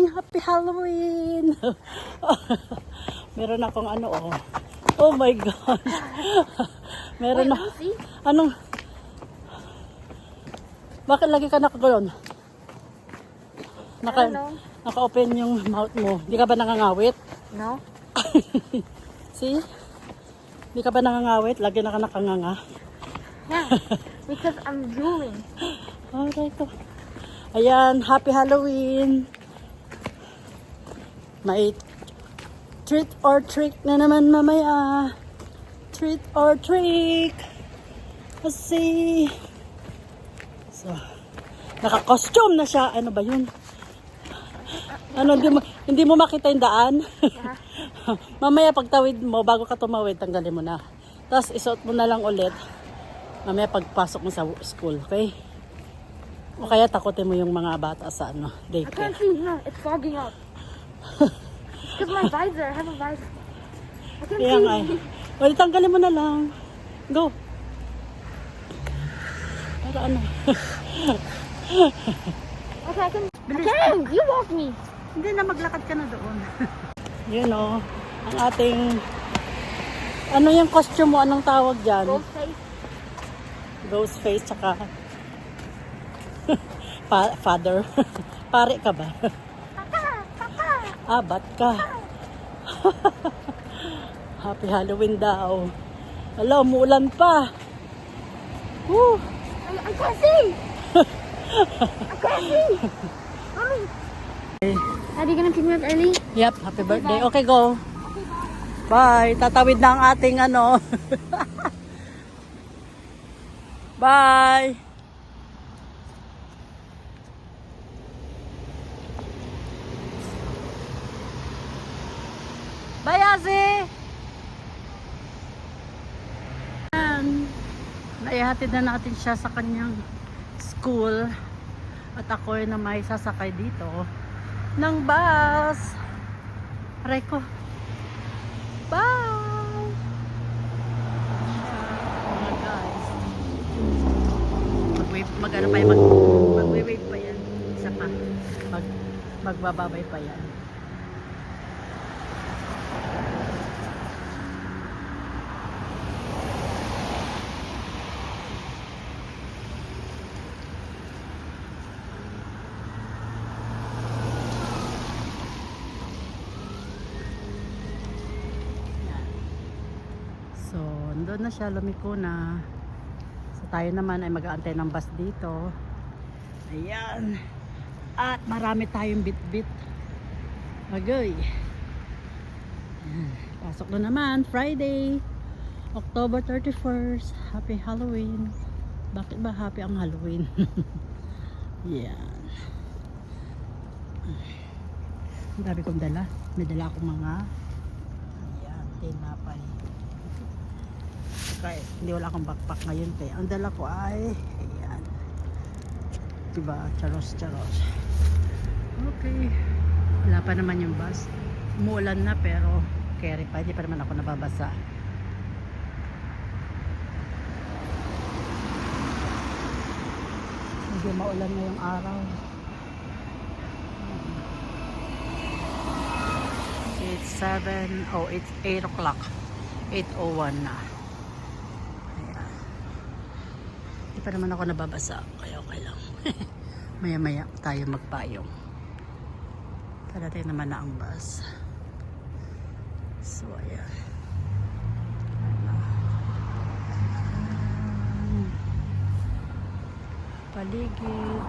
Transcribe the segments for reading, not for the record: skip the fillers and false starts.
morning! Happy Halloween! Meron akong ano, oh. Oh my gosh! Meron na. Anong? Bakit lagi ka nakagulon? Naka-open yung mouth mo. Di ka ba nangangawit? No. See? Di ka ba nangangawit? Lagi na ka nakanganga. Yeah, because I'm drooling. Alright to. Ayan, happy Halloween. May treat or trick na naman mamaya. Treat or trick. Let's see. So, naka-costume na siya. Ano ba yun? Ano, hindi mo makita yung daan? Yeah. Mamaya pagtawid mo, bago ka tumawid, tanggalin mo na. Tapos isuot mo na lang ulit. Mamaya pagpasok mo sa school, okay? O kaya takutin mo yung mga bata sa ano, I daycare. can't see. No, it's fogging up. Because my visor, I have a visor. I can't Kaya nga. see. Well, tanggalin mo na lang. Go. Para ano? Okay, I can. I can. You walk me. Hindi na, maglakad ka na doon. Yun o. Ang ating... Ano yung costume mo? Anong tawag dyan? Ghost face. Ghost face, tsaka... father. Pare ka ba? Ah, bat ka. Happy Halloween daw. Hala, umuulan pa. Woo! I can't see. I can't see. Mommy. Are you gonna pick me up early? Yep, happy birthday. Okay, go. Bye. Tatawid na ang ating ano. Bye. Bye, Azi. Naihatid na natin siya sa kanyang school. At ako na may sasakay dito ng bus. Aray ko. Bye! Mga guys. Mag-wave pa yan. Isa pa. Magbababay pa yan. So, doon na siya, lumiko na. So, tayo naman ay mag-aantay ng bus dito. Ayan. At marami tayong bit-bit. Agoy. Ayan. Pasok na naman, Friday, October 31st. Happy Halloween. Bakit ba happy ang Halloween? Ayan. Ang dami kong dala. May dala akong mga ayan, tinapay. Kaya, hindi wala akong backpack ngayon kaya ang dala ko ay ayan, diba, charos. Okay, wala pa naman yung bus, umuulan na pero carry pa, hindi pa naman ako nababasa. Medyo maulan ngayong araw. It's 8 o'clock, 8:01 na. Hindi pa naman ako nababasa, kaya okay lang. Maya-maya tayo magpayong. Parating naman na ang bus. So, ayan. Paligid.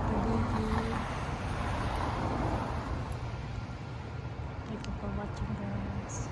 Thank you for watching, guys.